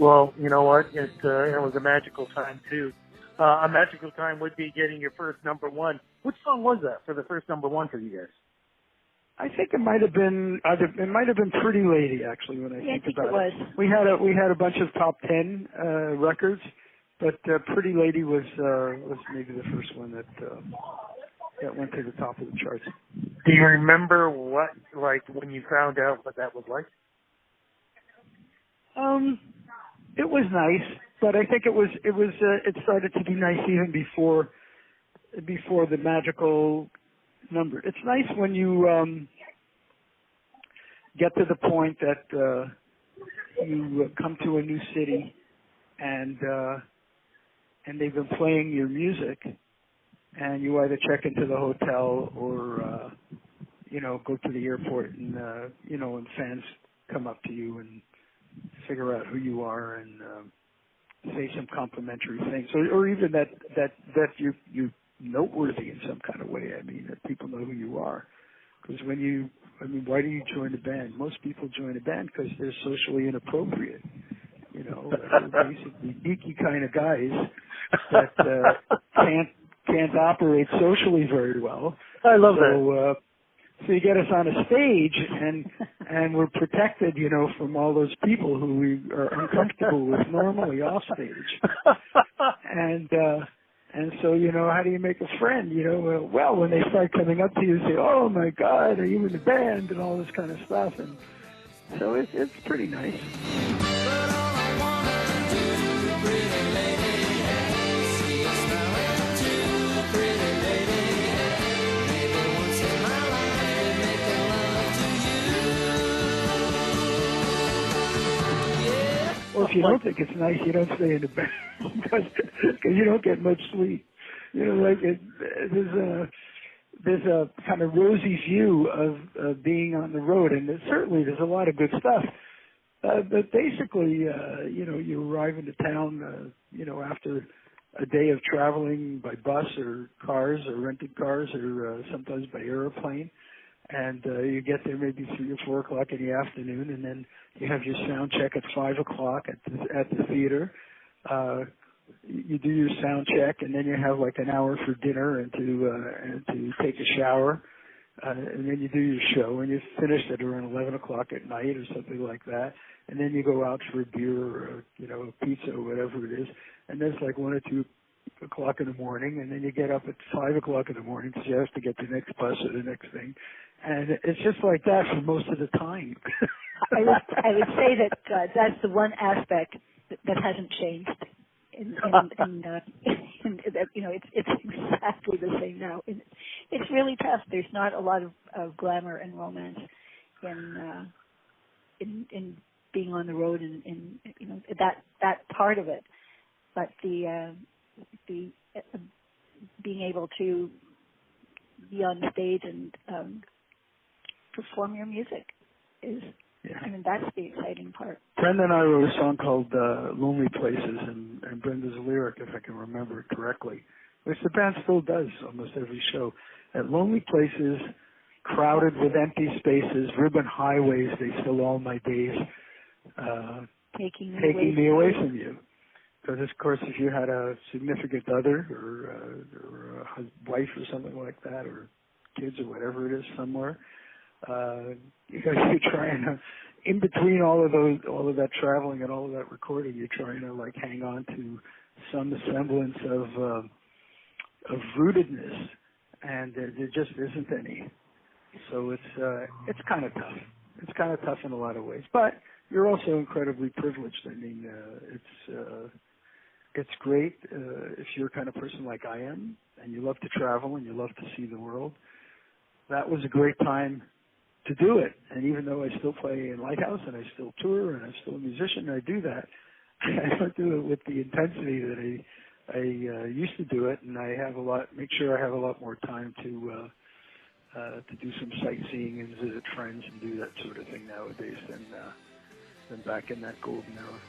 Well, you know what? It was a magical time, too. A magical time would be getting your first number one. Which song was that for the first number one for you guys? I think it might have been Pretty Lady, actually, when I think about it. Was. We had a bunch of top 10 records, but Pretty Lady was maybe the first one that went to the top of the charts. Do you remember when you found out what that was like? It was nice, but I think it started to be nice even before the magical number. It's nice when you get to the point that you come to a new city and they've been playing your music, and you either check into the hotel or go to the airport, and and fans come up to you and figure out who you are and say some complimentary things, or even that you're noteworthy in some kind of way. I mean, that people know who you are. Because why do you join a band? Most people join a band because they're socially inappropriate. They're basically geeky kind of guys that can't operate socially very well. I love that. So you get us on a stage, and we're protected, from all those people who we are uncomfortable with normally off stage. And so, how do you make a friend? Well, when they start coming up to you and say, "Oh my God, are you in the band?" and all this kind of stuff, and so it's pretty nice. Well, if you don't think it's nice, you don't stay in the band because you don't get much sleep. There's a kind of rosy view of being on the road, and there's a lot of good stuff. But basically, you arrive into town, after a day of traveling by bus or cars or rented cars or sometimes by airplane. And you get there maybe 3 or 4 o'clock in the afternoon, and then you have your sound check at 5 o'clock at the theater. You do your sound check, and then you have like an hour for dinner and to take a shower, and then you do your show, and you finish at around 11 o'clock at night or something like that. And then you go out for a beer or a pizza or whatever it is, and that's like 1 or 2 o'clock in the morning, and then you get up at 5 o'clock in the morning because you have to get the next bus or the next thing. And it's just like that for most of the time. I would say that that's the one aspect that hasn't changed. It's exactly the same now. It's really tough. There's not a lot of glamour and romance in being on the road and that part of it. But the being able to be on stage and perform your music is, that's the exciting part. Brenda and I wrote a song called Lonely Places, and Brenda's lyric, if I can remember it correctly, which the band still does almost every show. At lonely places, crowded with empty spaces, ribbon highways, they fill all my days, taking me away from you. Because, of course, if you had a significant other or a wife or something like that, or kids or whatever it is somewhere, you're trying to, in between all of that traveling and all of that recording, you're trying to like hang on to some semblance of rootedness, and there just isn't any. So it's kind of tough. It's kind of tough in a lot of ways, but you're also incredibly privileged. I mean, it's great if you're a kind of person like I am, and you love to travel and you love to see the world. That was a great time to do it. And even though I still play in Lighthouse and I still tour and I'm still a musician, I do that. I don't do it with the intensity that I used to do it, and make sure I have a lot more time to do some sightseeing and visit friends and do that sort of thing nowadays than back in that golden era.